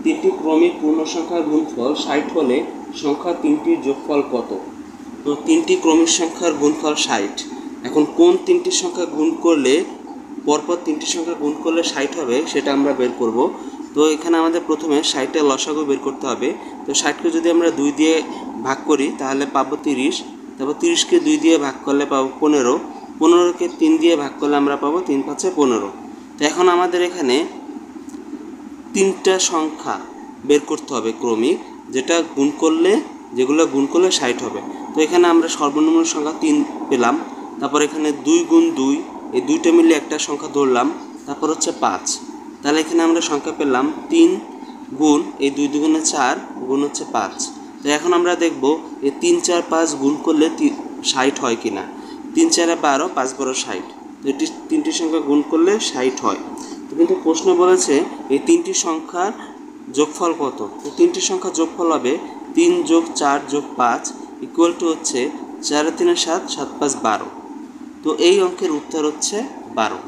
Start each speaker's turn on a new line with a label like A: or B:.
A: তিনটি ক্রমিক পূর্ণসংখ্যার গুণফল 60 হলে সংখ্যা তিনটির যোগফল কত? তো তিনটি ক্রমিক সংখ্যার গুণফল 60। এখন কোন তিনটি সংখ্যা গুণ করলে পরপর তিনটি সংখ্যা গুণ করলে 60 হবে সেটা আমরা বের করব। তো এখানে আমাদের প্রথমে 60-এর লসাগু বের করতে হবে। তো 60কে যদি আমরা 2 দিয়ে ভাগ করি তাহলে পাবো 30। তারপর 30কে 2 দিয়ে ভাগ করলে পাবো 15। 15কে 3 দিয়ে ভাগ করলে আমরা পাবো 3 × 5 = 15। তো এখন আমাদের এখানে তিনটা সংখ্যা বের করতে হবে ক্রমিক, যেগুলো গুণ করলে 60 হবে। তো এখানে আমরা সর্বনিম্ন সংখ্যা 3 পেলাম। তারপর এখানে 2 × 2, এই দুইটা মিলে একটা সংখ্যা ধরলাম। তারপর হচ্ছে 5। তাহলে এখানে আমরা সংখ্যা পেলাম 3 গুণ এই 2 × 2 = 4 গুণ হচ্ছে 5। তো এখন আমরা দেখব এই 3, 4, 5 গুণ করলে 60 হয় কিনা। 3, 4, 12, 5, 12, 60। তো এটি তিনটি সংখ্যা গুণ করলে 60 হয়। তো কিন্তু প্রশ্ন বলেছে এই তিনটি সংখ্যার যোগফল কত। তো তিনটি সংখ্যার যোগফল হবে 3 + 4 + 5 = হচ্ছে 4 × 3 = 7, 7, 5, 12। তো এই অঙ্কের উত্তর হচ্ছে 12।